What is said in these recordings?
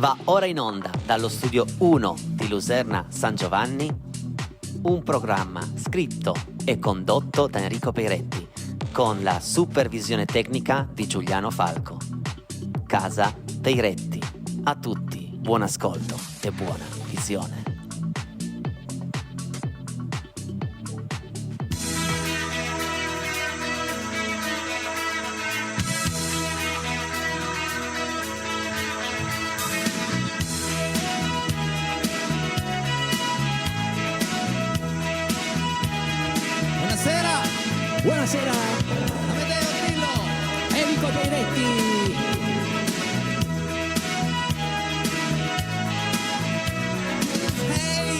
Va ora in onda dallo studio 1 di Luserna San Giovanni un programma scritto e condotto da Enrico Peiretti con la supervisione tecnica di Giuliano Falco. Casa Peiretti. A tutti buon ascolto e buona visione. Buonasera, Amedeo Grillo, Enrico Peiretti. Hey,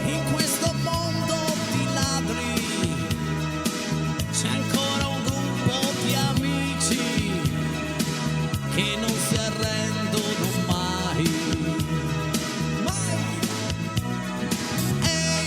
in questo mondo di ladri c'è ancora un gruppo di amici che non si arrendono mai. Hey.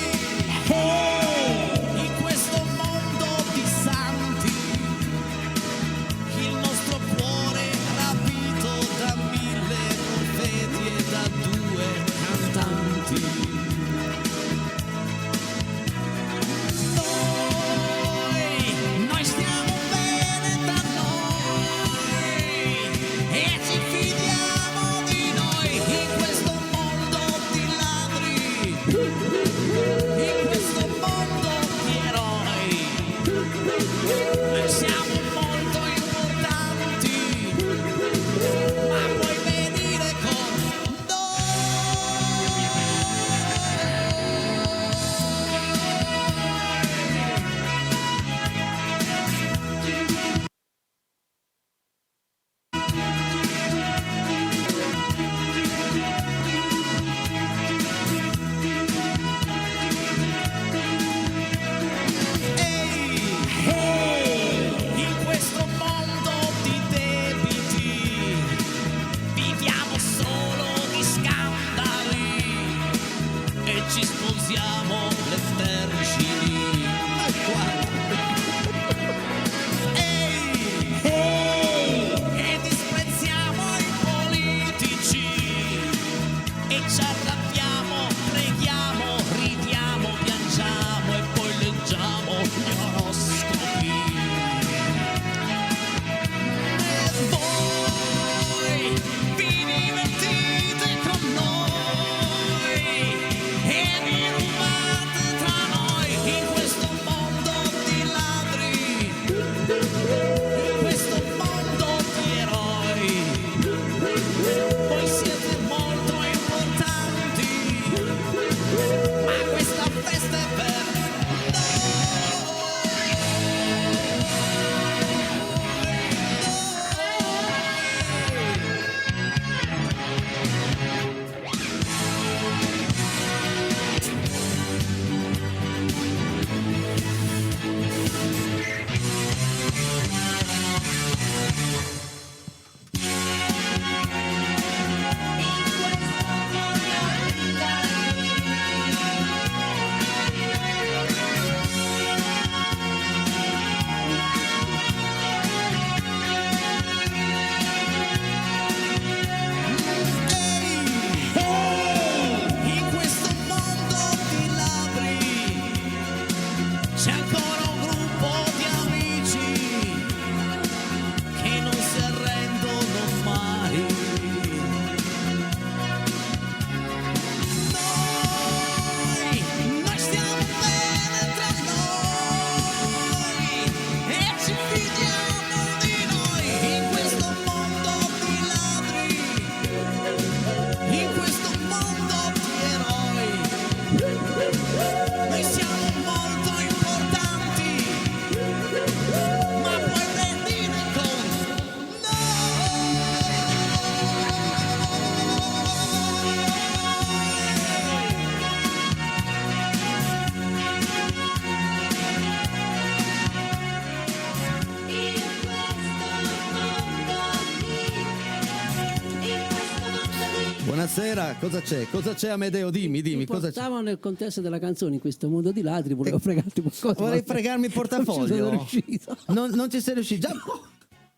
Buonasera, cosa c'è? Cosa c'è Amedeo? Dimmi, cosa c'è? Portavo nel contesto della canzone in questo mondo di ladri, volevo fregarti qualcosa. Vorrei fregarmi il portafoglio. Non ci sono riuscito. Non ci sei riuscito. Già,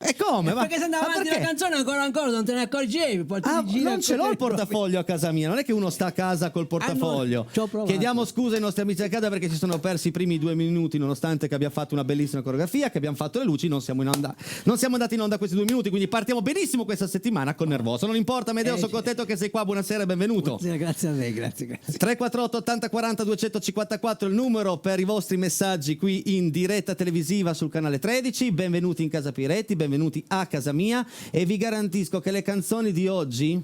E come? Perché se andava avanti la canzone ancora non te ne accorgevi. Non ce l'ho il portafoglio a casa mia, non è che uno sta a casa col portafoglio. Chiediamo scusa ai nostri amici a casa perché ci sono persi i primi 2 minuti, nonostante che abbiamo fatto una bellissima coreografia, che abbiamo fatto le luci, non siamo andati in onda questi 2 minuti, quindi partiamo benissimo questa settimana con Nervoso. Non importa, Amedeo, sono contento che sei qua, buonasera e benvenuto. Grazie a lei, grazie. 348 80 40 254 il numero per i vostri messaggi qui in diretta televisiva sul canale 13. Benvenuti in casa Piretti, benvenuti a casa mia, e vi garantisco che le canzoni di oggi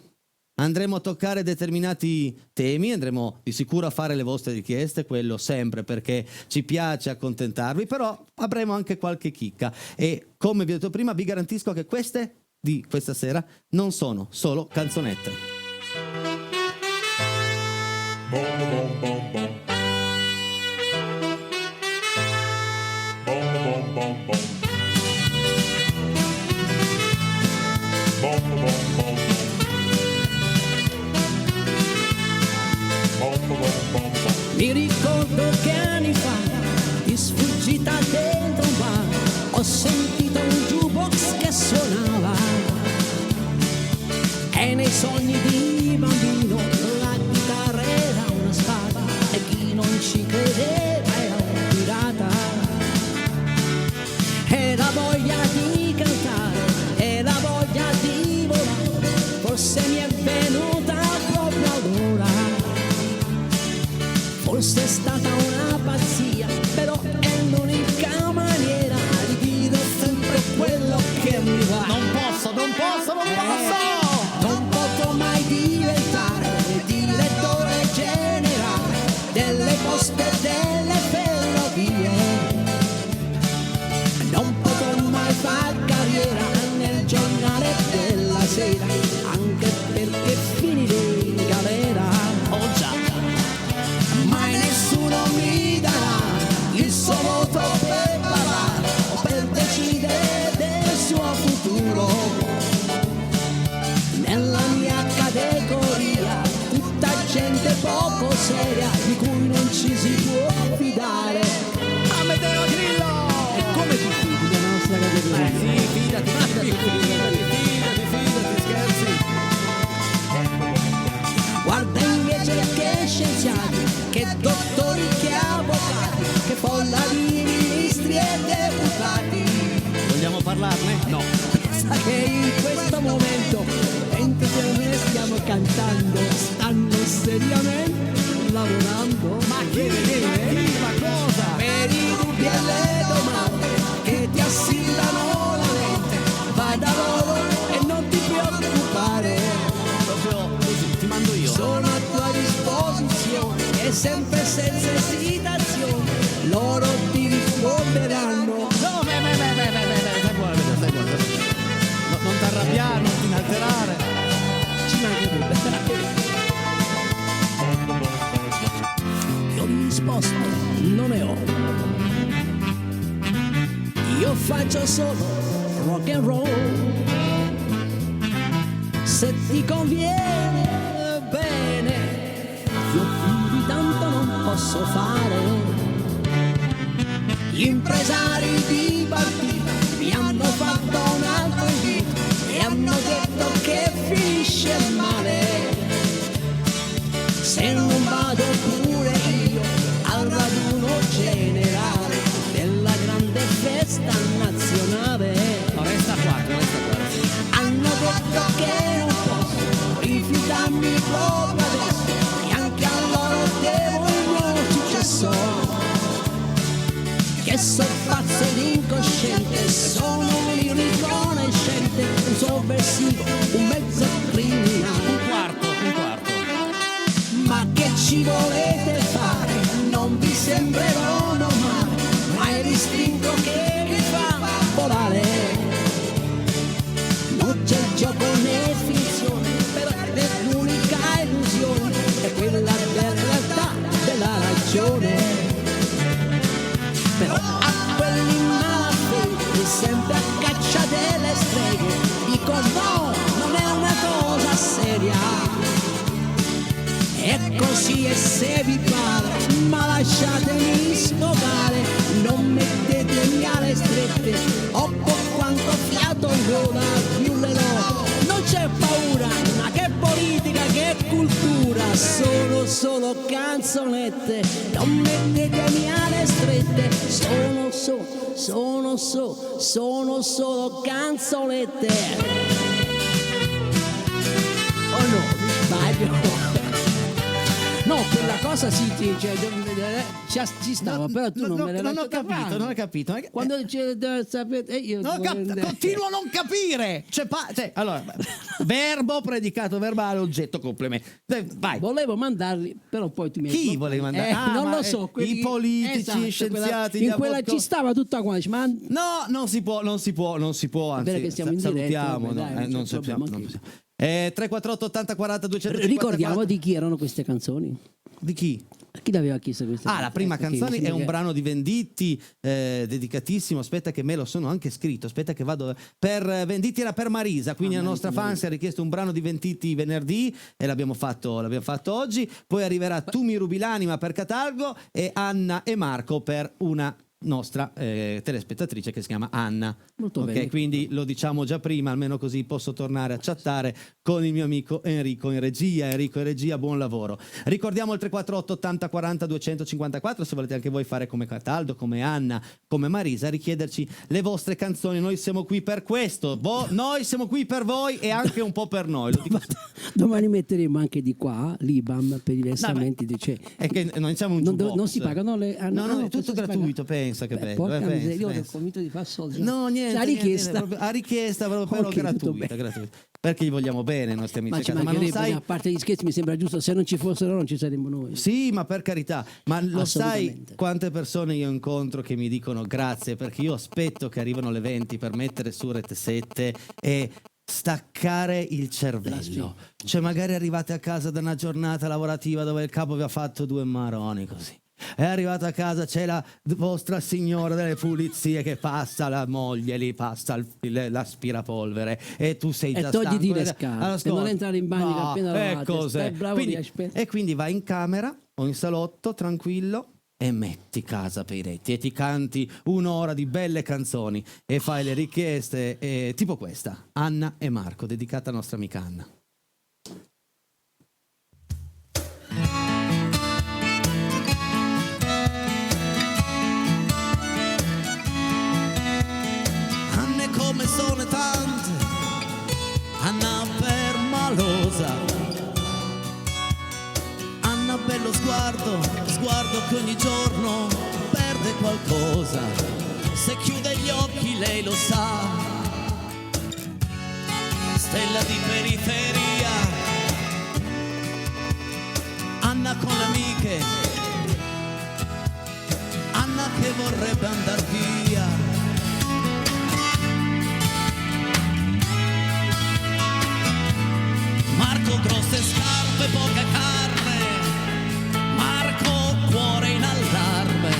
andremo a toccare determinati temi, andremo di sicuro a fare le vostre richieste, quello sempre, perché ci piace accontentarvi, però avremo anche qualche chicca e, come vi ho detto prima, vi garantisco che queste di questa sera non sono solo canzonette. Bom bom bom bom. Bom bom bom bom. Bom bom bom bom. Bom bom bom bom. Mi ricordo che anni fa, di sfuggita dentro un bar, ho sentito un jukebox che suonava e nei sogni di bambino la chitarra era una spada e chi non ci credeva era un pirata. E la voglia di cantare e la voglia di volare forse mi è venuta proprio allora. Forse è stata una pazzia, però è l'unica maniera di dire sempre quello che mi va. Non posso! Non potrò mai diventare direttore generale delle poste e delle ferrovie. Non potrò mai far carriera nel giornale della sera, anche perché finirei in galera. Oh già! Mai nessuno mi darà il suo voto per parlare o per decidere del suo futuro. Nella mia categoria tutta gente poco seria di cui non ci si può fidare. Amedeo Grillo! E come ti fidi della nostra categoria? Sì, fidati, scherzi. Guarda invece che scienziati, che dottori, che avvocati, che folla di ministri e deputati. Vogliamo parlarne? No. Pensa che in questo momento, mentre noi stiamo cantando, stanno seriamente lavorando. Ma cosa? Per i dubbi e le domande che ti assillano la mente, vai da loro e non ti preoccupare. Proprio così, ti mando io. Sono a tua disposizione e sempre senza esitazione loro ti risponderanno. No, stai guarda. Non ti arrabbiare, non ti inalterare. Ci mancherebbe. Io risposto non ne ho. Io faccio solo rock and roll. Se ti conviene bene, io più di tanto non posso fare. Gli impresari di partito mi hanno fatto un altro invito e hanno detto che finisce male. Se non vado pure io al raduno generale della grande festa nazionale. No, resta qua. Hanno detto che non posso rifiutarmi proprio adesso e anche a loro devo il mio successo. Che sono pazzo ed incosciente, sono un irriconoscente, un sovversivo, un mezzo criminale. Un quarto. Ma che ci volete fare? Non vi sembrerò normale, ma è l'istinto che vi fa volare. Non c'è gioco né finzione, però è l'unica illusione, è quella della realtà, della ragione. Però a quelli in malafede, sempre a caccia delle streghe, dico no, non è una cosa seria. È così e se vi pare, ma lasciatemi sono solo canzonette, non mettetemi alle strette, sono solo canzonette. Oh no, mi sbaglio. No, quella cosa sì, ci stava, però tu non me l'hai non ho capito, non ho capito. Quando sapete, io continuo a non capire. Allora, verbo, predicato verbale, oggetto, complemento. Vai. Volevo mandarli, però poi ti metti. Chi volevi mandare? Non lo so. I politici, esatto, scienziati. in quella ci stava tutta qua. Ma no, non si può. Anzi, che siamo in salutiamo. diretta, dai, non sappiamo. 348 80 40 254. Ricordiamo di chi erano queste canzoni. Di chi? Chi l'aveva chiesto queste canzoni? La prima canzone è un brano di Venditti, dedicatissimo. Aspetta che me lo sono anche scritto. Aspetta che vado. Per Venditti era per Marisa, quindi la nostra fan si è richiesto un brano di Venditti venerdì e l'abbiamo fatto oggi. Poi arriverà Tu mi rubi l'anima per Catalgo e Anna e Marco per una nostra telespettatrice che si chiama Anna. Molto bene. Quindi lo diciamo già prima, almeno così posso tornare a chattare con il mio amico Enrico in regia. Buon lavoro. Ricordiamo il 348 80 40 254 se volete anche voi fare come Cataldo, come Anna, come Marisa, richiederci le vostre canzoni. Noi siamo qui per questo, noi siamo qui per voi e anche un po' per noi. Lo dico. Domani metteremo anche di qua l'IBAN per i versamenti. È che non siamo un non si pagano le no, è tutto gratuito, pensa che bello. Io ho convinto di far soldi. No, niente. A richiesta. A richiesta, però gratuita. Perché gli vogliamo bene i nostri amici. Ma ci ma non sai... a parte gli scherzi mi sembra giusto, se non ci fossero non ci saremmo noi. Sì, ma per carità, ma lo sai quante persone io incontro che mi dicono grazie, perché io aspetto che arrivano le 20 per mettere su Rete 7 e staccare il cervello. Cioè magari arrivate a casa da una giornata lavorativa dove il capo vi ha fatto 2 maroni così. È arrivato a casa, c'è la vostra signora delle pulizie che passa la moglie, lì passa l'aspirapolvere e tu sei già stanco. Togliti le scarpe, per non entrare in bagno appena lavate. Stai bravo, quindi vai in camera o in salotto tranquillo e metti Casa Peiretti e ti canti un'ora di belle canzoni e fai le richieste tipo questa, Anna e Marco, dedicata alla nostra amica Anna. Come sono tante, Anna permalosa, Anna bello sguardo che ogni giorno perde qualcosa, se chiude gli occhi lei lo sa, stella di periferia, Anna con le amiche, Anna che vorrebbe andar via. Marco grosse scarpe, poca carne, Marco cuore in allarme,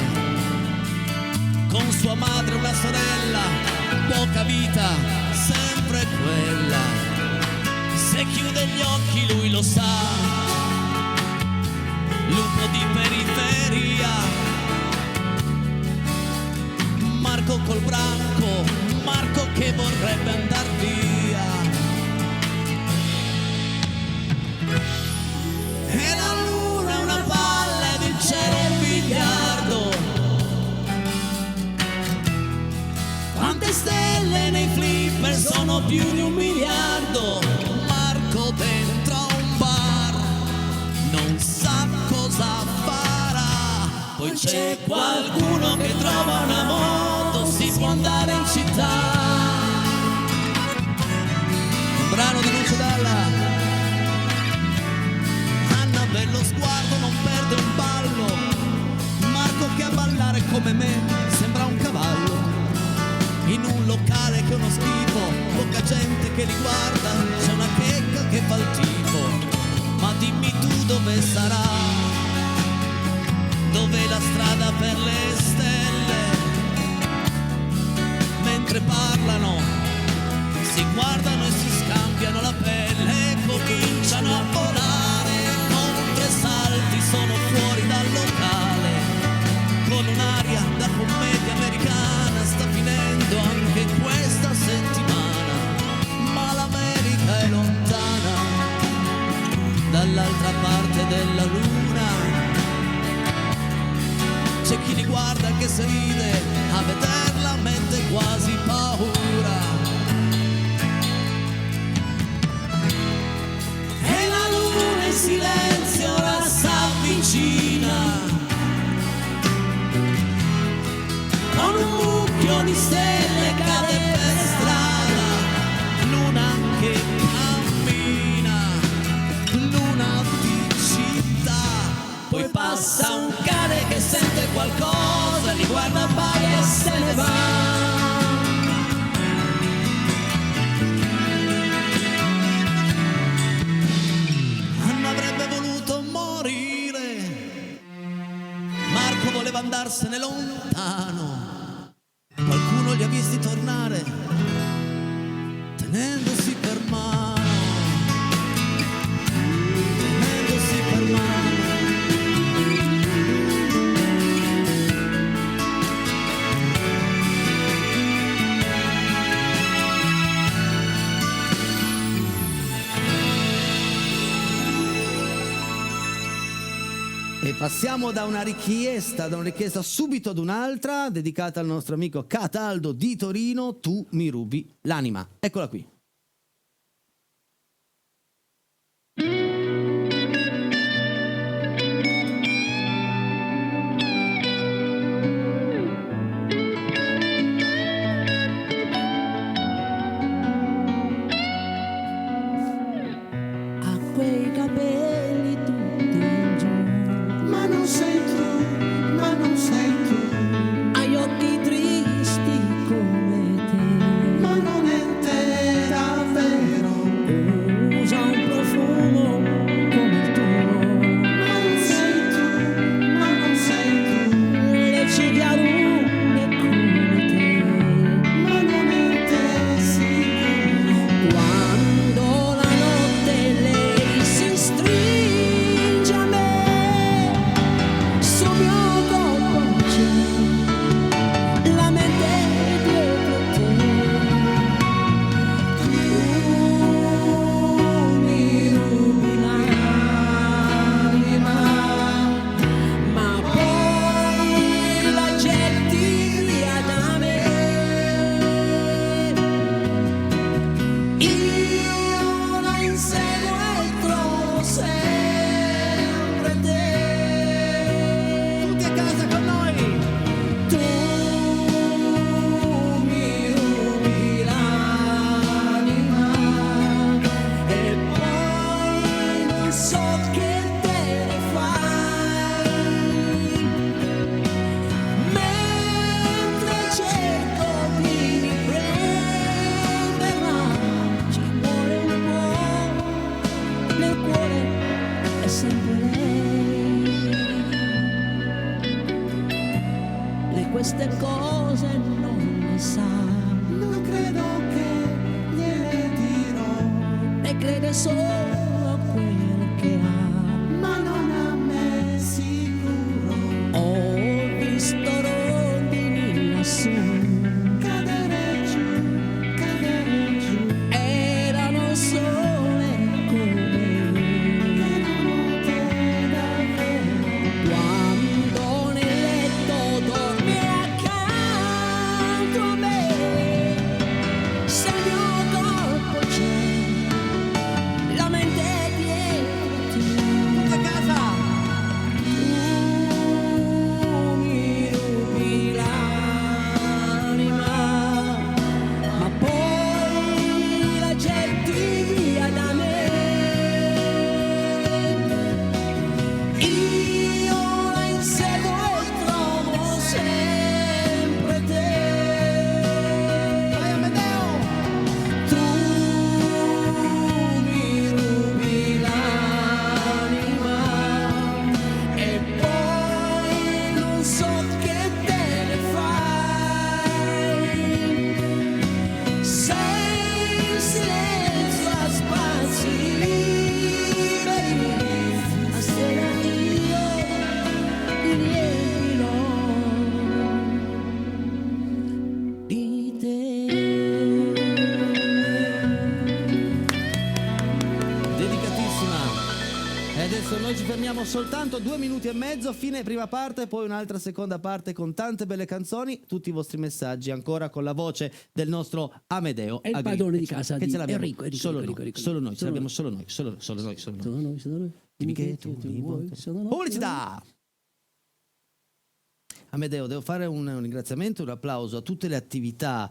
con sua madre una sorella, poca vita, sempre quella, se chiude gli occhi lui lo sa, lupo di periferia, Marco col branco, Marco che vorrebbe andar via. E la luna è una palla ed il cielo è un biliardo. Quante stelle nei flipper sono più di 1 miliardo. Marco dentro a un bar non sa cosa farà. Poi c'è qualcuno che trova una moto, si può andare in città. Un brano di Lucio Dalla. Bello sguardo, non perde un ballo, Marco che a ballare come me sembra un cavallo, in un locale che è uno schifo, poca gente che li guarda, c'è una checca che fa il tifo, ma dimmi tu dove sarà, dove la strada per le stelle, mentre parlano, si guardano e si scambiano la pelle e cominciano a volare. Salti sono fuori dal locale con un'aria da commedia americana, sta finendo anche questa settimana, ma l'America è lontana dall'altra parte della luna. C'è chi li guarda che si ride, a vederla mette quasi paura. E la luna in silenzio ora s'avvicina, con un mucchio di stelle cade per strada. Luna che cammina, luna di città. Poi passa un cane che sente qualcosa, li guarda pari e se ne va. Anna avrebbe voluto morire, Marco voleva andarsene lontano. Qualcuno li ha visti tornare, tenendosi per mano, tenendosi per mano. E passiamo da una richiesta subito ad un'altra, dedicata al nostro amico Cataldo di Torino. Tu mi rubi l'anima. Eccola qui. Ha quei capelli tutti in giù, ma non sei tu, ma non sei tu. Hai occhi tristi come te, ma non è te davvero. Usa un profumo come il tuo, ma non sei tu, ma non sei tu. Le ciglia lunghe come te, ma non è te sicuro. Quando la notte lei si stringe a me, sul mio corpo c'è la mente dietro te. Tu mi rubi l'anima, ma poi la getti via da me. Io la inseguo e trovo sempre te. Tutti a casa con noi. Tu mi rubi l'anima e poi non so che te ne fai. Mentre cerco di riprenderla, ci vuole un po', nel cuore è sempre lei. Queste cose non le sa, non credo che gliele dirò. E crede solo a quel che ha, ma non a me sicuro. Ho visto rondini lassù cadere giù, erano sole come erano te davvero. Quando nel letto dormi accanto a me, se il mio corpo c'è la mente adesso noi ci fermiamo soltanto 2 minuti e mezzo, fine prima parte, poi un'altra seconda parte con tante belle canzoni, tutti i vostri messaggi ancora con la voce del nostro Amedeo. È il Agri. padrone di casa Che di ce l'abbiamo Enrico. solo noi, ce l'abbiamo solo noi. Sono noi. Dimmi che tu mi vuoi. Pubblicità! Amedeo, devo fare un ringraziamento, un applauso a tutte le attività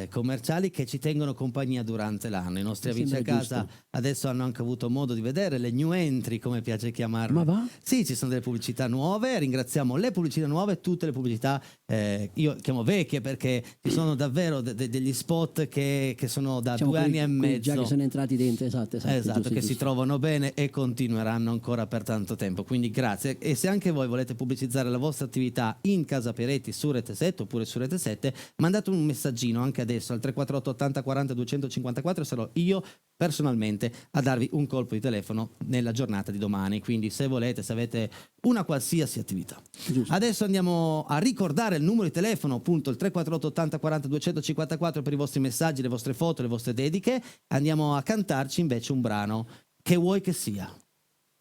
commerciali che ci tengono compagnia durante l'anno. I nostri Mi amici a sembra casa giusto. adesso hanno anche avuto modo di vedere le new entry, come piace chiamarle. Ma va? Sì, ci sono delle pubblicità nuove, ringraziamo le pubblicità nuove, tutte le pubblicità, io chiamo vecchie perché ci sono davvero degli spot che sono da Diciamo 2 anni e mezzo. Già che sono entrati dentro, esatto, Esatto, giusto, che si giusto. trovano bene e continueranno ancora per tanto tempo. Quindi grazie. E se anche voi volete pubblicizzare la vostra attività in Casa Peretti su Rete 7 oppure su Rete 7, mandate un messaggino anche adesso al 348 80 40 254 e sarò io personalmente a darvi un colpo di telefono nella giornata di domani. Quindi se volete, se avete una qualsiasi attività. Giusto. Adesso andiamo a ricordare il numero di telefono, appunto il 348 80 40 254 per i vostri messaggi, le vostre foto, le vostre dediche. Andiamo a cantarci invece un brano che vuoi che sia.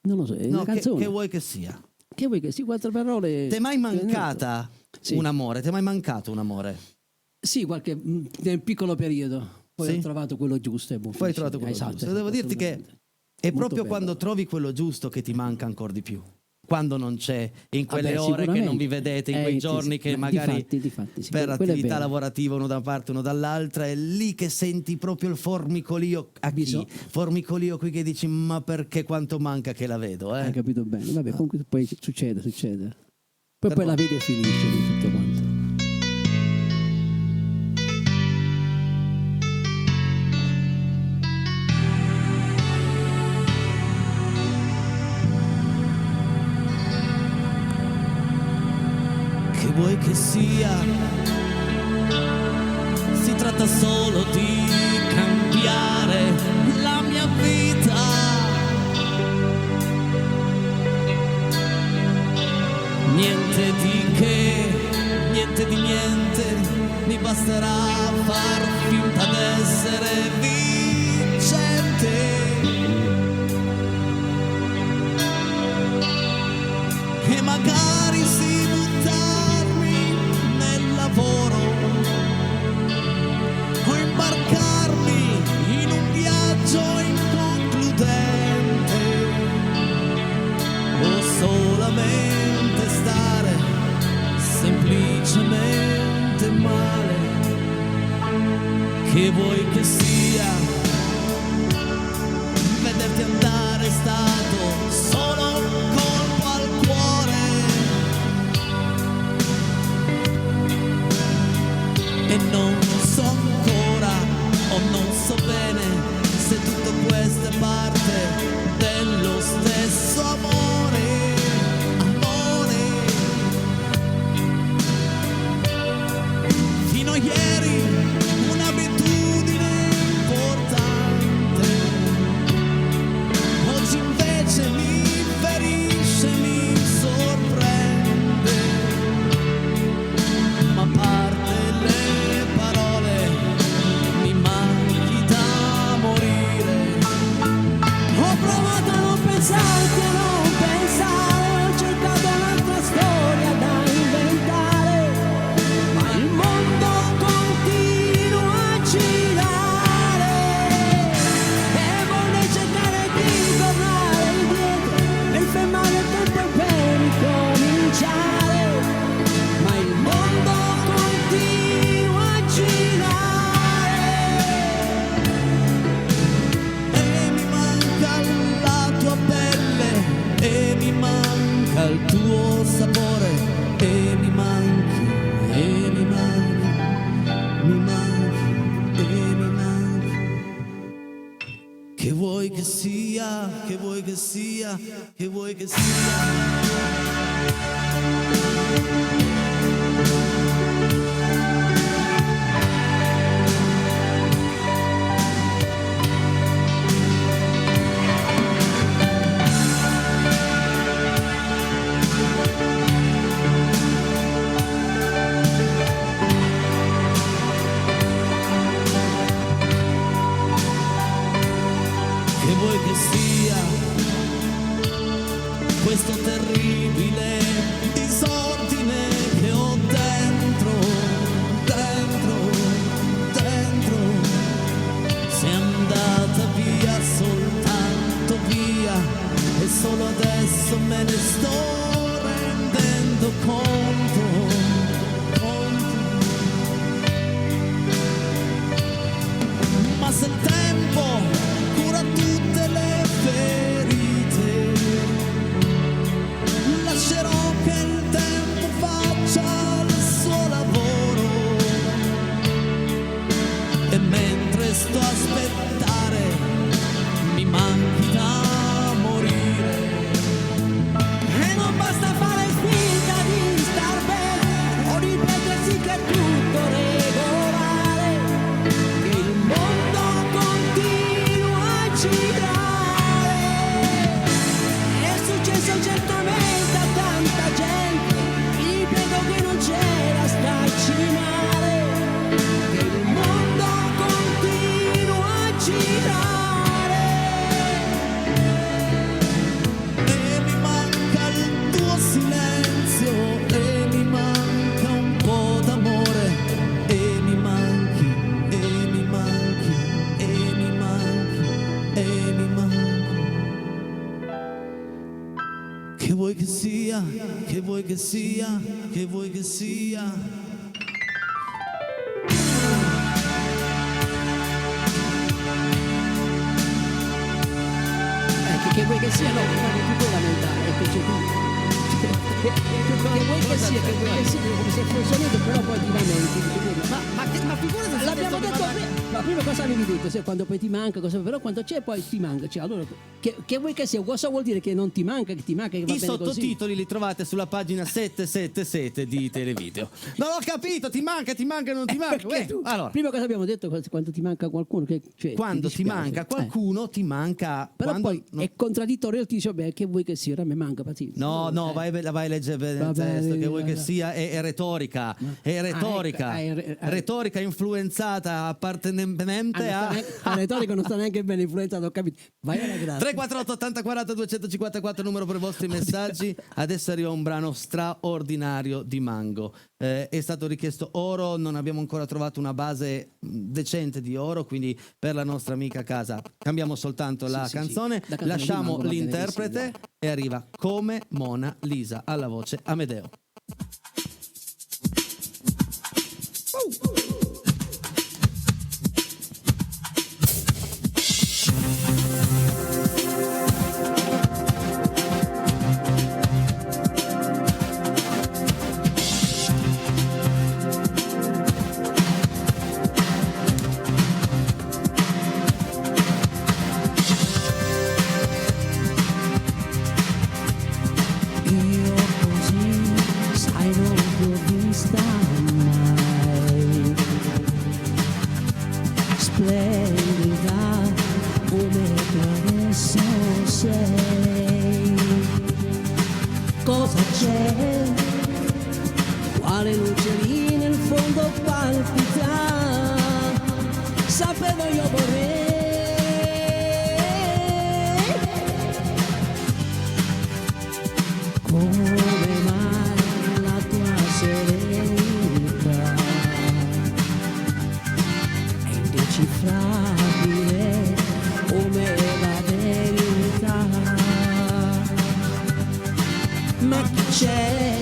Non lo so, è No, una canzone. che vuoi che sia. Che vuoi che sì, 4 parole. Ti è mai mancata Sì. un amore? Ti è mai mancato un amore? Sì, nel piccolo periodo. Poi Sì? ho trovato quello giusto e buon Poi hai fine. trovato quello Esatto, giusto. Devo dirti che assolutamente. è Molto proprio bello. quando trovi quello giusto che ti manca ancora di più. Quando non c'è, in quelle Vabbè, ore che non sicuramente. vi vedete, in quei giorni che ma magari difatti, sì, per quello è attività vero. lavorativa uno da una parte uno dall'altra, è lì che senti proprio il formicolio a chi? Bisogna- Formicolio qui che dici ma perché quanto manca che la vedo, Hai capito bene. Vabbè, comunque poi succede. Poi Per la vedi e finisce lì tutto quanto. Che vuoi che sia, si tratta solo di cambiare la mia vita. Niente di che, niente di niente, mi basterà far finta d'essere vincente. E magari si buttarmi nel lavoro o imbarcarmi in un viaggio inconcludente o solamente stare semplicemente male. Che vuoi che sia, vederti andare è stato solo un colpo al cuore e non so ancora o non so bene se tutto questo è parte dello stesso amore. Fino a ieri un'abitudine importante, oggi invece mi ferisce, mi sorprende, ma a parte le parole mi manchi da morire. Ho provato a non pensarti, a non pensare, ho cercato un'altra storia da inventare, ma il mondo continua a girare e vorrei cercare di tornare indietro e fermare il tempo per ricominciare, ma il mondo continua a girare. E mi manca la tua pelle, e mi manca il tuo sapore, e mi manchi, e mi manchi, mi manchi, e mi manchi. Che vuoi che sia, che vuoi che sia, che vuoi che sia. Che vuoi che sia, questo terribile disordine che ho dentro, sei andata via, soltanto via, e solo adesso me ne sto rendendo conto. Ma se il tempo cura tutte le ferite, lascerò che il tempo faccia il suo lavoro, e mentre sto a aspettare mi manchi da morire. E non basta fare finta di star bene o ripetersi che è tutto regolare, che il mondo continua a girare. È successo certamente a tanta gente, ripeto che non c'era starci male, che il mondo continua a girare. E mi manca il tuo silenzio, e mi manca un po' d'amore, e mi manchi, e mi manchi, e mi manchi, e mi manchi. Che vuoi che sia, che vuoi che sia, che vuoi che sia? Che vuoi che sia, no, non ti puoi lamentare, è che c'è tu. Che vuoi che sia, come se fosse niente, però poi ti lamenti. Ma figurati se L'abbiamo adesso detto mi prima. Ma prima cosa avevi detto? Se quando poi ti manca, cosa, però quando c'è poi ti manca. Cioè, allora, che vuoi che sia? Cosa vuol dire che non ti manca, che ti manca, che va I bene così? sottotitoli li trovate sulla pagina 777 di Televideo. Non ho capito, ti manca, non ti manca. Perché tu, Allora, prima cosa abbiamo detto quando ti manca qualcuno? Cioè, quando ti dispiace. manca qualcuno, ti manca. Però quando, poi no. è contraddittorio, ti dice, beh, che vuoi che sia? Ora mi manca, pazienza. No, vai a leggere bene Va il testo, bene, che vuoi che va. sia, è retorica, è retorica, retorica influenzata appartenente a... La retorica non sta neanche bene influenzata, ho capito. Vai alla grazia. 348 80 40 254 numero per i vostri messaggi. Adesso arriva un brano straordinario di Mango. È stato richiesto oro, non abbiamo ancora trovato una base decente di oro, quindi per la nostra amica casa cambiamo soltanto la sì. canzone, La canzone di lasciamo Mango va l'interprete benissimo. e arriva Come Mona Lisa alla voce Amedeo. Io così, sai, non ti ho vista mai, splendida come tu adesso sei. Cosa c'è? Quale luce lì nel fondo palpita? Sapevo io vorrei. Come mai la tua serenità è indecifrabile come la verità? Ma chi c'è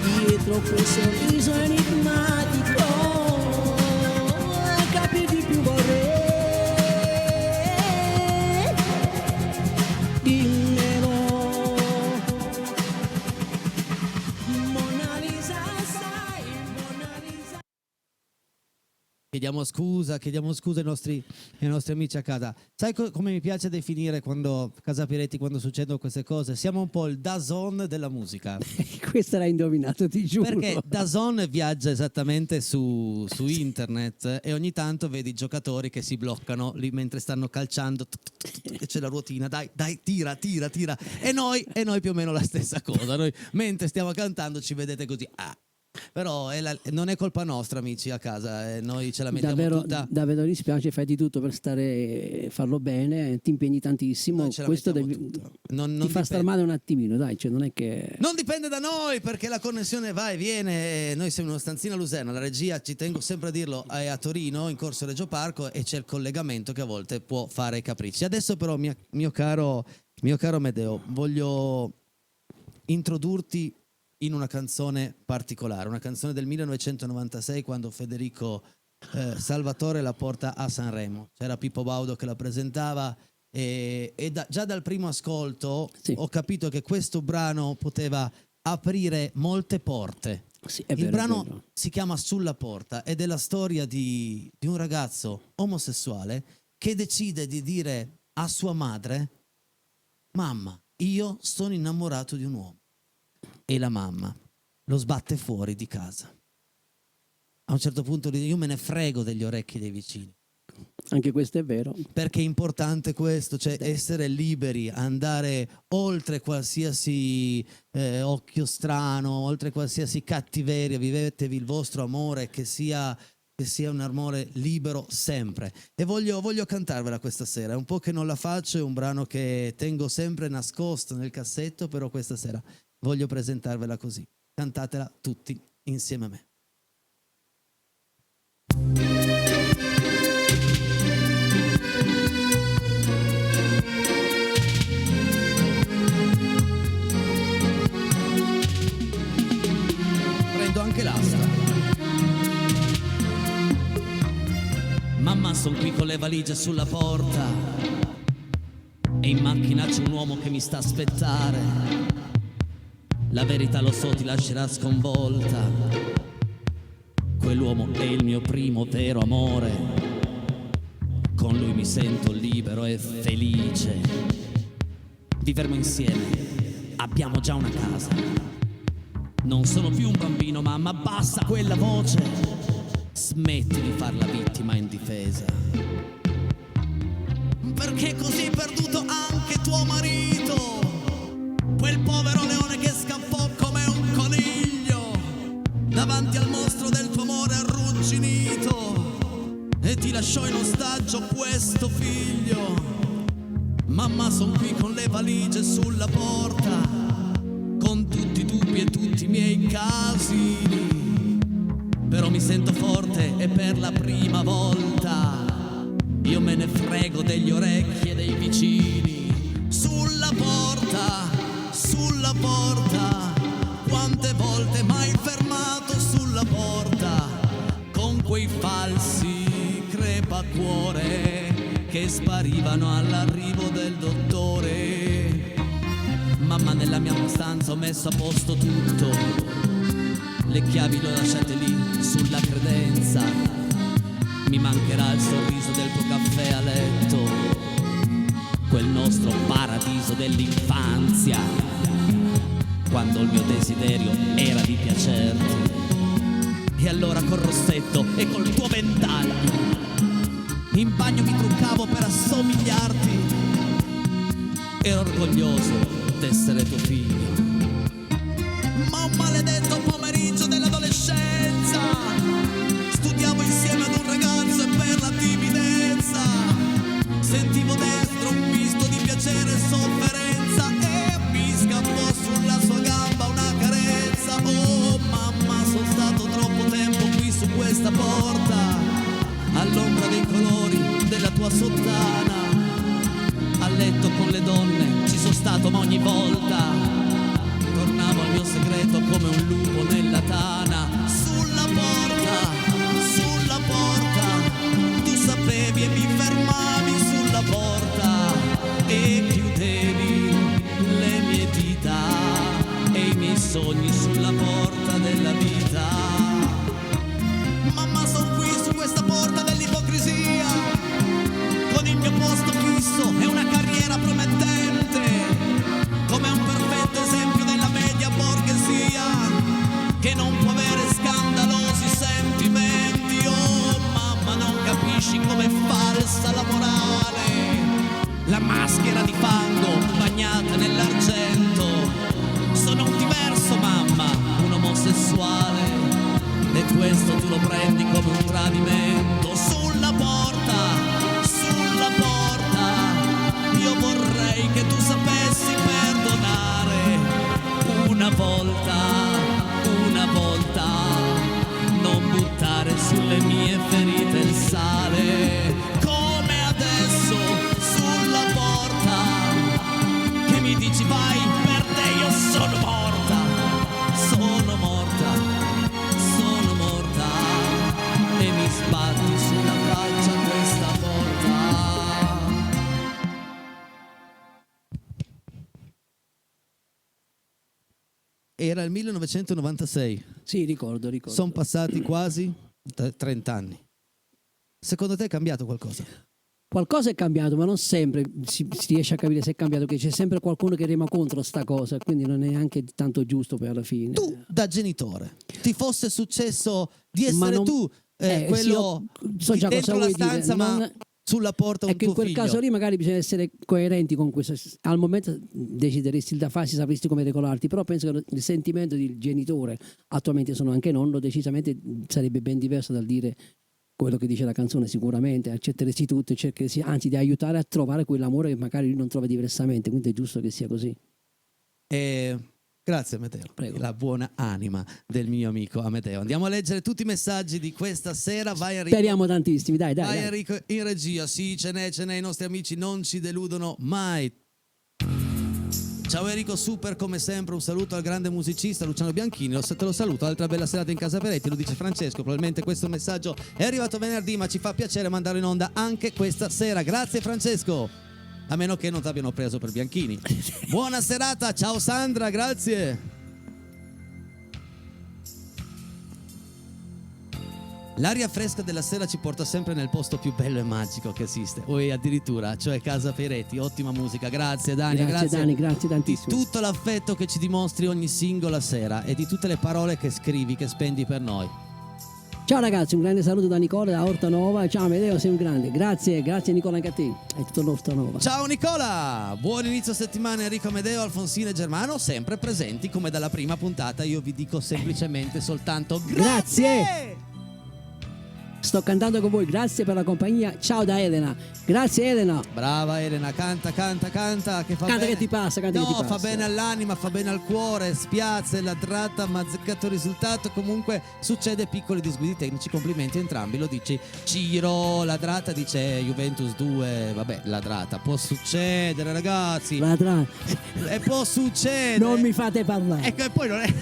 dietro quel sorriso enigmatico? Capirti più vorrei. Dimmelo. Mona Lisa, sai, Mona Lisa. Chiediamo scusa ai nostri amici a casa. Sai come mi piace definire quando Casa Piretti, quando succedono queste cose? Siamo un po' il DAZN della musica. Questo l'hai indovinato, ti giuro. Perché DAZN viaggia esattamente su internet e ogni tanto vedi i giocatori che si bloccano lì mentre stanno calciando e c'è la ruotina, dai, tira. E noi più o meno la stessa cosa. Noi mentre stiamo cantando ci vedete così. Però non è colpa nostra, amici, a casa, noi ce la mettiamo tutta. Davvero dispiace, fai di tutto per farlo bene, ti impegni tantissimo, Noi ce la questo mettiamo tutta. Non ti fa star dipende. male un attimino, dai, cioè non è che... Non dipende da noi, perché la connessione va e viene. Noi siamo in una stanzina a Luserna, la regia, ci tengo sempre a dirlo, è a Torino, in Corso Reggio Parco, e c'è il collegamento che a volte può fare i capricci. Adesso però, mio caro Medeo, voglio introdurti in una canzone particolare, una canzone del 1996, quando Federico Salvatore la porta a Sanremo. C'era Pippo Baudo che la presentava, e già dal primo ascolto Sì. ho capito che questo brano poteva aprire molte porte. Sì, è Il vero, brano è vero. si chiama Sulla porta ed è la storia di un ragazzo omosessuale che decide di dire a sua madre: mamma, io sono innamorato di un uomo. E la mamma lo sbatte fuori di casa. A un certo punto io me ne frego degli orecchi dei vicini. Anche questo è vero. Perché è importante questo, cioè essere liberi, andare oltre qualsiasi occhio strano, oltre qualsiasi cattiveria, vivetevi il vostro amore, che sia un amore libero sempre. E voglio cantarvela questa sera, è un po' che non la faccio, è un brano che tengo sempre nascosto nel cassetto, però questa sera voglio presentarvela così. Cantatela tutti insieme a me. Prendo anche l'asta. Mamma, son qui con le valigie sulla porta e in macchina c'è un uomo che mi sta a aspettare. La verità, lo so, ti lascerà sconvolta. Quell'uomo è il mio primo vero amore. Con lui mi sento libero e felice. Vivremo insieme, abbiamo già una casa. Non sono più un bambino, mamma, basta quella voce. Smetti di far la vittima indifesa. Perché così hai perduto anche tuo marito, quel povero leone che scappò come un coniglio davanti al mostro del tuo amore arrugginito e ti lasciò in ostaggio questo figlio. Mamma, son qui con le valigie sulla porta, con tutti i dubbi e tutti i miei casini, però mi sento forte e per la prima volta io me ne frego degli orecchi e dei vicini. Sulla porta, quante volte m'hai fermato sulla porta con quei falsi crepacuore che sparivano all'arrivo del dottore. Mamma, nella mia stanza ho messo a posto tutto, le chiavi le ho lasciate lì sulla credenza. Mi mancherà il sorriso del tuo caffè a letto, quel nostro paradiso dell'infanzia, quando il mio desiderio era di piacerti. E allora col rossetto e col tuo ventaglio in bagno mi truccavo per assomigliarti. Ero orgoglioso d'essere tuo figlio. Ma un maledetto pomeriggio dell'adolescenza studiavo insieme ad un ragazzo e per la timidezza sentivo dentro un misto di piacere e sofferenza e mi scappò sulla sua gamba una carezza. Oh mamma, sono stato troppo tempo qui su questa porta, all'ombra dei colori della tua sottana. A letto con le donne ci sono stato, ma ogni volta tornavo al mio segreto come un lupo nella tana. Sulla porta, tu sapevi e mi fermavi sulla porta e chiudevi le mie dita e i miei sogni sulla porta della vita. Mamma, son qui su questa porta dell'ipocrisia, con il mio posto fisso e una carriera promettente, come un perfetto esempio della media borghesia che non può avere scandalosi sentimenti. Oh mamma, non capisci com'è falsa la morale, la maschera di fango bagnata nell'argento. Sono un diverso, mamma, un omosessuale. questo tu lo prendi come un tradimento. Sulla porta, io vorrei che tu sapessi perdonare una volta, non buttare sulle mie ferite il sale, come adesso sulla porta, che mi dici vai per te, io sono morta, e mi sbatti sulla faccia questa porta. Era il 1996. Sì, ricordo. Sono passati quasi 30 anni. Secondo te è cambiato qualcosa? Qualcosa è cambiato, ma non sempre si riesce a capire se è cambiato, che c'è sempre qualcuno che rema contro sta cosa, quindi non è neanche tanto giusto poi alla fine. Tu, da genitore, ti fosse successo di Ma essere non- tu quello so già dentro cosa la vuoi dire, stanza, ma non- sulla porta un Ecco, in tuo quel figlio? caso lì magari bisogna essere coerenti con questo. Al momento decideresti da farsi, sapresti come regolarti, però penso che il sentimento del genitore, attualmente sono anche nonno, decisamente sarebbe ben diverso dal dire quello che dice la canzone. Sicuramente accetteresti tutto e cercheresti anzi di aiutare a trovare quell'amore che magari lui non trova diversamente, quindi è giusto che sia così. Grazie Amedeo, Prego. la buona anima del mio amico Amedeo. Andiamo a leggere tutti i messaggi di questa sera. Vai Enrico. Speriamo tantissimi, dai. Vai Enrico in regia, sì, ce n'è, i nostri amici non ci deludono mai. Ciao Enrico, super come sempre, un saluto al grande musicista Luciano Bianchini, te lo saluto, altra bella serata in Casa Peretti, lo dice Francesco, probabilmente questo messaggio è arrivato venerdì, ma ci fa piacere mandarlo in onda anche questa sera. Grazie Francesco, a meno che non ti abbiano preso per Bianchini. Buona serata, ciao Sandra, grazie. L'aria fresca della sera ci porta sempre nel posto più bello e magico che esiste, o addirittura, cioè Casa Peretti. Ottima musica, grazie Dani, Grazie Dani, grazie di tantissimo. tutto l'affetto che ci dimostri ogni singola sera e di tutte le parole che scrivi, che spendi per noi. Ciao ragazzi, un grande saluto da Nicola da Ortanova. Ciao Amedeo, sei un grande. Grazie Nicola anche a te e tutto l'Ortanova. Ciao Nicola, buon inizio settimana. Enrico Amedeo, Alfonsina e Germano sempre presenti come dalla prima puntata. Io vi dico semplicemente soltanto Grazie. Sto cantando con voi, grazie per la compagnia. Ciao da Elena. Grazie Elena. Brava Elena, canta che fa Canta bene. che ti passa, canta No, che ti passa. fa bene all'anima, fa bene al cuore, spiazza, ladrata, ma azzeccato il risultato. Comunque succede piccoli disguidi tecnici, complimenti entrambi, lo dici Ciro. Ladrata dice Juventus 2, vabbè, ladrata, può succedere ragazzi, Ladra. e può succedere. Non mi fate parlare. Ecco, e poi non è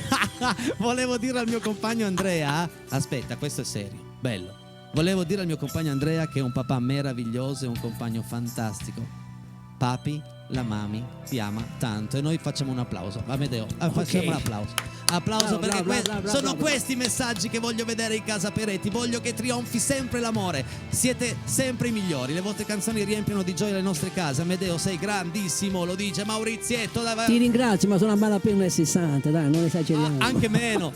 volevo dire al mio compagno Andrea, aspetta, questo è serio, bello. Volevo dire al mio compagno Andrea che è un papà meraviglioso e un compagno fantastico. Papi, la mami ti ama tanto e noi facciamo un applauso. Amedeo, facciamo un applauso. Applauso, perché sono questi i messaggi che voglio vedere in Casa Peretti. Voglio che trionfi sempre l'amore. Siete sempre i migliori. Le vostre canzoni riempiono di gioia le nostre case. Amedeo, sei grandissimo, lo dice Maurizietto. Ti ringrazio, ma sono a malapena nel 60, dai, non esageriamo. Anche meno.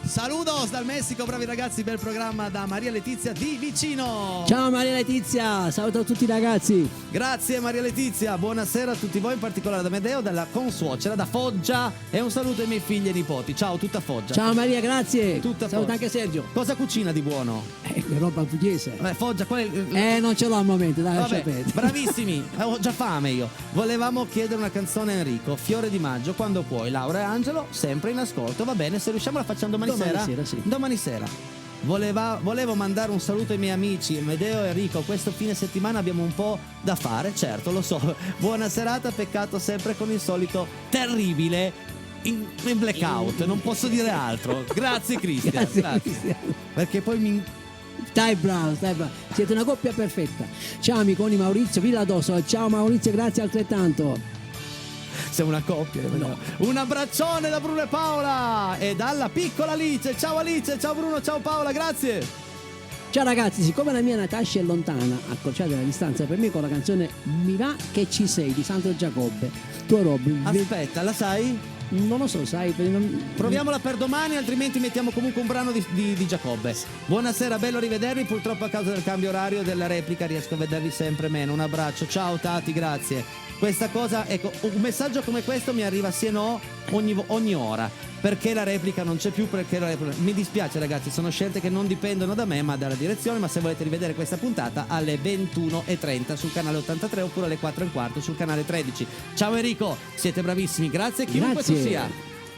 Saludos dal Messico, bravi ragazzi, bel programma da Maria Letizia di vicino. Ciao Maria Letizia, saluto a tutti i ragazzi. Grazie Maria Letizia, buonasera a tutti voi, in particolare ad Amedeo, dalla consuocera da Foggia, e un saluto ai miei figli e nipoti. Ciao, tutta Foggia. Ciao Maria, grazie. Tutta Saluto Foggia. anche Sergio. Cosa cucina di buono? Roba pugliese. Foggia, qual è Non ce l'ho al momento, dai, lascia Vabbè, perdere. bravissimi, ho già fame io. Volevamo chiedere una canzone a Enrico, Fiore di maggio, quando puoi. Laura e Angelo, sempre in ascolto, va bene? Se riusciamo la facciamo domani sera? Sì. Domani sera. Volevo mandare un saluto ai miei amici Amedeo e Enrico. Questo fine settimana abbiamo un po' da fare, certo, lo so. Buona serata, peccato sempre con il solito terribile in blackout, non posso dire altro. Grazie Cristian, grazie. Cristian. Perché poi mi... Stai bravo. Siete una coppia perfetta. Ciao amiconi Maurizio Villadoso. Ciao Maurizio, grazie altrettanto. Siamo una coppia. No. Un abbraccione da Bruno e Paola e dalla piccola Alice. Ciao Alice, ciao Bruno, ciao Paola, grazie. Ciao ragazzi, siccome la mia Natascia è lontana, accorciate la distanza per me con la canzone Mi va che ci sei di Sandro Giacobbe. Tuo Robin. Aspetta, la sai? Non lo so, sai. Proviamola per domani, altrimenti mettiamo comunque un brano di Giacobbe. Buonasera, bello rivedervi. Purtroppo a causa del cambio orario della replica riesco a vedervi sempre meno. Un abbraccio, ciao Tati, grazie. Questa cosa, ecco, un messaggio come questo mi arriva sì e no ogni ora. perché la replica non c'è più, mi dispiace ragazzi, sono scelte che non dipendono da me ma dalla direzione, ma se volete rivedere questa puntata alle 21:30 sul canale 83 oppure alle 4:15 sul canale 13. Ciao Enrico, siete bravissimi, grazie chiunque tu sia.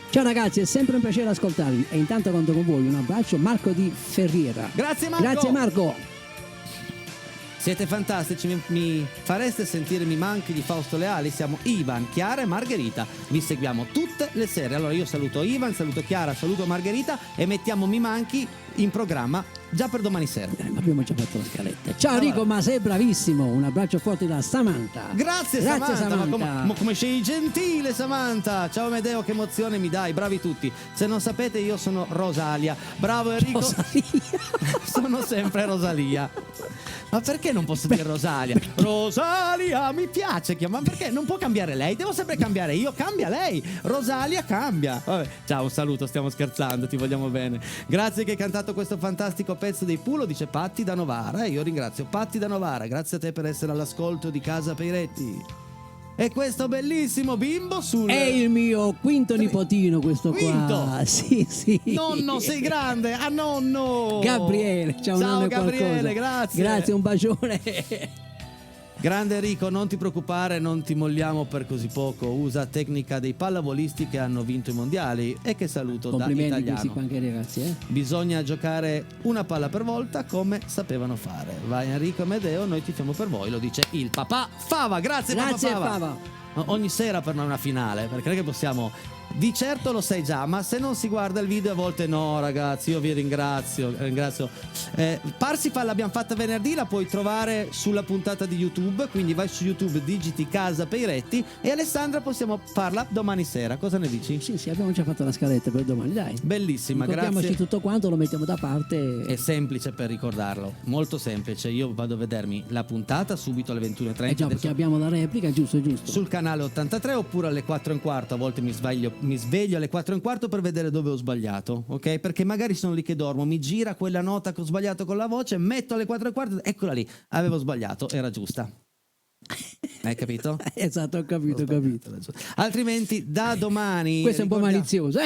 Ciao ragazzi, è sempre un piacere ascoltarvi e intanto conto con voi un abbraccio, Marco di Ferriera. Grazie Marco. Grazie Marco. Siete fantastici, mi fareste sentire Mi manchi di Fausto Leali. Siamo Ivan, Chiara e Margherita. Vi seguiamo tutte le sere. Allora io saluto Ivan, saluto Chiara, saluto Margherita e mettiamo Mi manchi in programma già per domani sera. Abbiamo già fatto la scaletta. Ciao Allora. Rico, ma sei bravissimo. Un abbraccio forte da Samantha. Grazie Samantha. Ma come sei gentile Samantha. Ciao Amedeo, che emozione mi dai. Bravi tutti. Se non sapete io sono Rosalia. Bravo Enrico. Rosalia. Sono sempre Rosalia. Ma perché non posso dire Rosalia? Rosalia, mi piace chiamare. Perché non può cambiare lei? Devo sempre cambiare io, cambia lei. Rosalia cambia. Vabbè. Ciao, un saluto, stiamo scherzando, ti vogliamo bene. Grazie che hai cantato questo fantastico pezzo dei Pulo, dice Patti da Novara. E io ringrazio Patti da Novara. Grazie a te per essere all'ascolto di Casa Peiretti. E questo bellissimo bimbo sul... È il mio quinto nipotino questo Quinto? qua. Sì, sì. Nonno, sei grande. Ah, nonno. Gabriele, ciao, Ciao nonno, Gabriele, qualcosa. grazie. Grazie, un bacione. Grande Enrico, non ti preoccupare, non ti molliamo per così poco. Usa tecnica dei pallavolisti che hanno vinto i mondiali e che saluto da Complimenti italiano. questi qua anche ragazzi, Bisogna giocare una palla per volta come sapevano fare. Vai Enrico e Amedeo, noi tifiamo per voi, lo dice il papà Fava. Grazie Grazie papà Fava. Ogni sera per noi una finale, perché non è che possiamo... Di certo lo sai già, ma se non si guarda il video a volte no ragazzi, io vi ringrazio. Parsifal l'abbiamo fatta venerdì, la puoi trovare sulla puntata di YouTube, quindi vai su YouTube, digiti Casa Peiretti e Alessandra possiamo farla domani sera, cosa ne dici? Sì, abbiamo già fatto la scaletta per domani, dai. Bellissima, Ricordiamoci grazie. tutto quanto, lo mettiamo da parte. È semplice per ricordarlo, molto semplice. Io vado a vedermi la puntata subito alle 21:30. Già, perché adesso abbiamo la replica, giusto. sul canale 83 oppure alle 4:15. A volte mi sveglio alle 4:15 per vedere dove ho sbagliato, ok? Perché magari sono lì che dormo, mi gira quella nota che ho sbagliato con la voce, metto alle 4:15, eccola lì, avevo sbagliato, era giusta. Hai capito? Esatto, ho capito. Altrimenti da domani... Questo è un po' malizioso,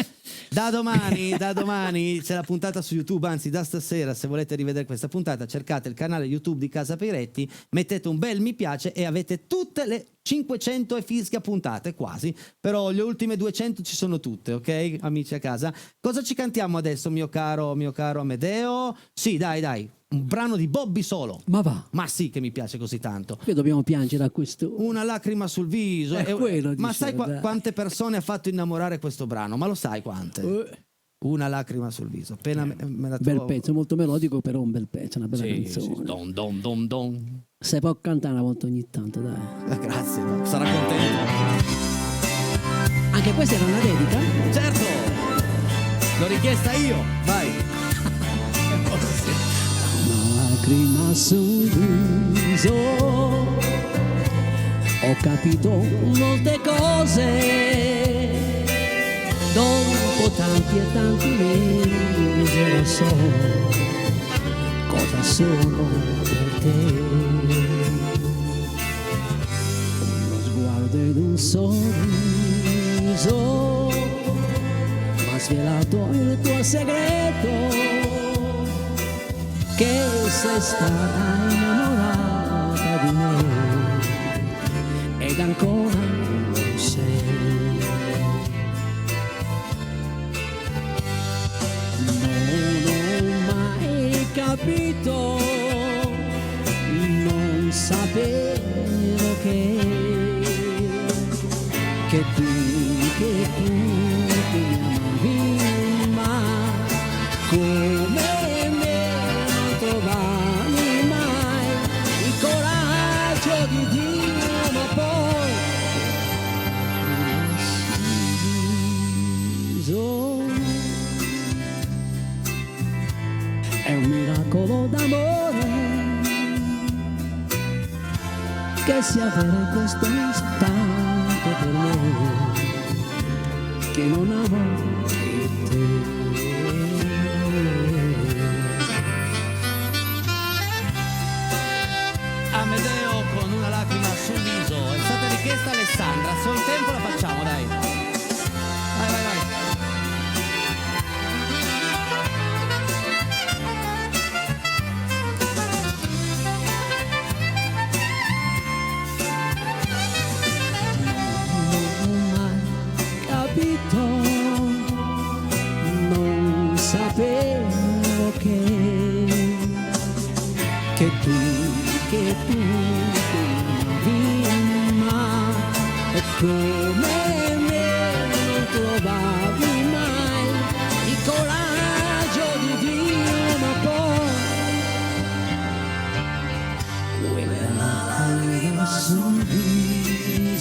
Da domani c'è la puntata su YouTube, anzi da stasera, se volete rivedere questa puntata cercate il canale YouTube di Casa Peiretti, mettete un bel mi piace e avete tutte le 500 e fischia puntate, quasi, però le ultime 200 ci sono tutte, ok amici a casa? Cosa ci cantiamo adesso mio caro Amedeo? Sì, dai, un brano di Bobby Solo. Ma va. Ma sì che mi piace così tanto. Qui dobbiamo piangere a questo. Una lacrima sul viso. Quello, ma dice, sai dai. quante persone ha fatto innamorare questo brano? Ma lo sai quante? Una lacrima sul viso. Appena me la Bel trovo. pezzo, molto melodico, però un bel pezzo, una bella Sì, canzone. don. Se può cantare una volta ogni tanto, dai. Grazie, sarà contento. Anche questa era una dedica? Certo, l'ho richiesta io. Vai. Una lacrima sul viso, ho capito molte cose, dopo tanti e tanti mesi lo so cosa sono per te. Uno sguardo ed un sorriso m'ha svelato il tuo segreto, che sei stata innamorata di me ed ancora non sei. Non ho mai capito, non sapevo che tu mi amavi, ma come me non trovavi mai il coraggio di dirlo, ma poi mi lasci. È un miracolo d'amore che sia vero questo istante per me, che non amo che te. Amedeo con una lacrima sul viso. È stata richiesta Alessandra. Se ho il tempo la facciamo, dai. Vai.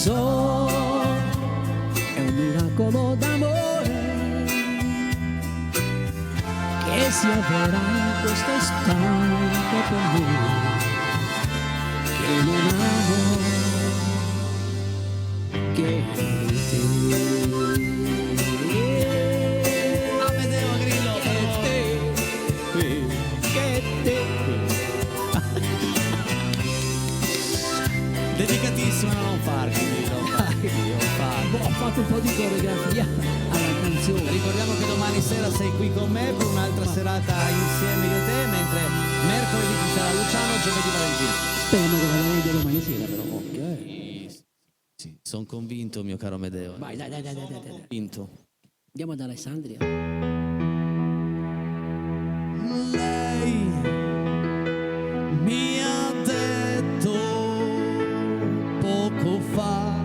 so, è un miracolo d'amore che si avvera in questo istante per me, che non amo che te. Amedeo Grillo. Che te. Dedicatissimo a non farci, Ho fatto un po' di coreografia alla canzone. Ricordiamo che domani sera sei qui con me per un'altra serata insieme io e te, mentre mercoledì ci sarà Luciano, giovedì Valentino. Speriamo che vada meglio domani sera, però occhio, Sì, sono convinto, mio caro Amedeo. Vai, dai. Convinto. Andiamo ad Alessandria. Lei mi ha detto poco fa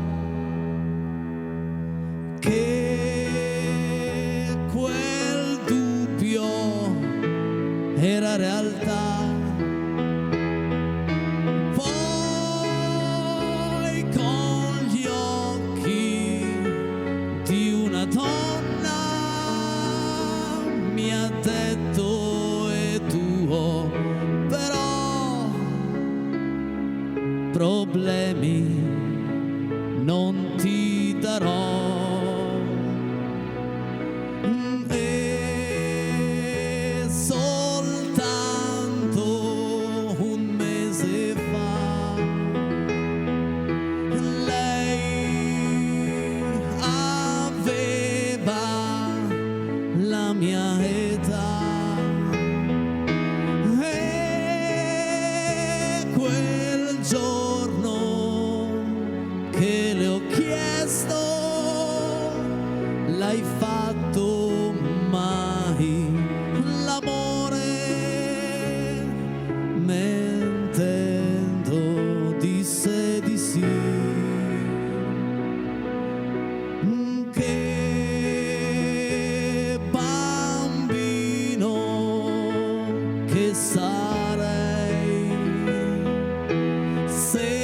che quel dubbio era realtà. Poi con gli occhi di una donna mi ha detto è tuo, però problemi non ti darò. E soltanto un mese fa lei aveva la mia età e quel giorno che le ho chiesto l'hai fatto mai l'amore, mentendo disse di sì. Che bambino che sarei se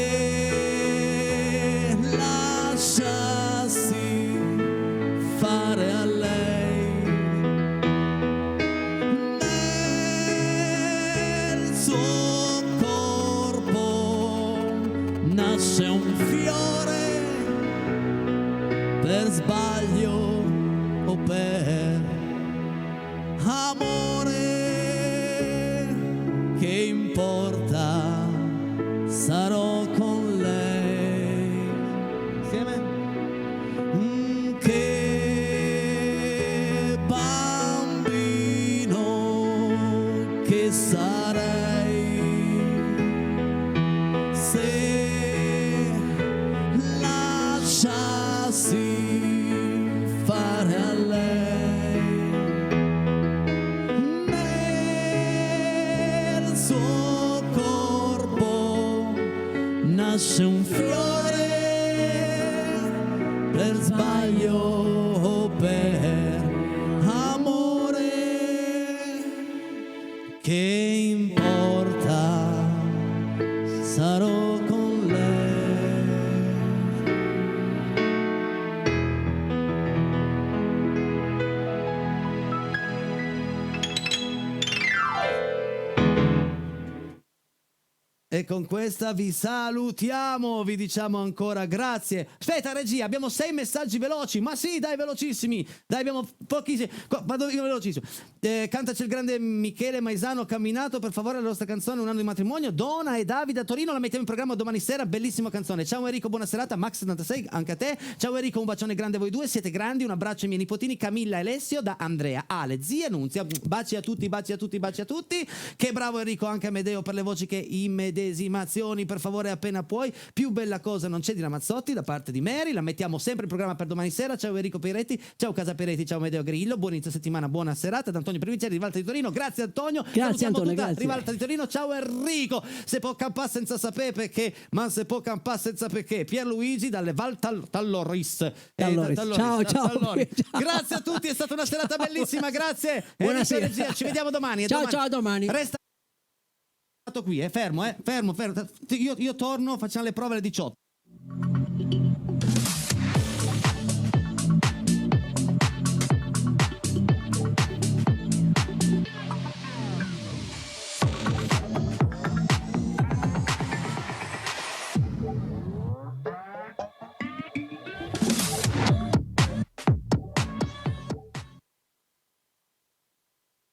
lasciassi fare a lei. Nel suo corpo nasce un fiore per sbaglio o per amore, che importa, sarò con lei. Insieme? Che bambino che sarei se lasciassi fare a lei. Nel suo corpo nasce un fiore per sbaglio o per amore, che importa, sarò con lei. E con questa vi salutiamo, vi diciamo ancora grazie. Aspetta regia, abbiamo 6 messaggi veloci, ma sì dai velocissimi, dai abbiamo pochissimi, vado io velocissimo. Cantaci il grande Michele Maisano, Camminato, per favore la nostra canzone Un anno di matrimonio. Dona e Davide a Torino, la mettiamo in programma domani sera, bellissima canzone. Ciao Enrico, buona serata, Max76 anche a te. Ciao Enrico, un bacione grande a voi due, siete grandi, un abbraccio ai miei nipotini Camilla e Alessio, da Andrea, Ale, zia Nunzia, baci a tutti, baci a tutti, baci a tutti. Che bravo Enrico, anche Amedeo per le voci che immedesimazioni, per favore appena puoi. Più bella cosa non c'è di Ramazzotti da parte di Mary, la mettiamo sempre in programma per domani sera. Ciao Enrico Piretti, ciao Casa Piretti, ciao Amedeo Grillo, buon inizio settimana, buona serata da Antonio Provinciali, Rivalta di Torino. Grazie Antonio, Grazie Antonio, tutta grazie. Rivalta di Torino. Ciao Enrico, se può campare senza sapere perché, ma se può campare senza perché. Pierluigi dalle Val Talloris. Ciao. Grazie a tutti, è stata una serata bellissima, grazie. Buonasera. Enrico Regia, ci vediamo domani. Ciao, a domani. Resta qui, fermo. Io torno, facciamo le prove alle 18.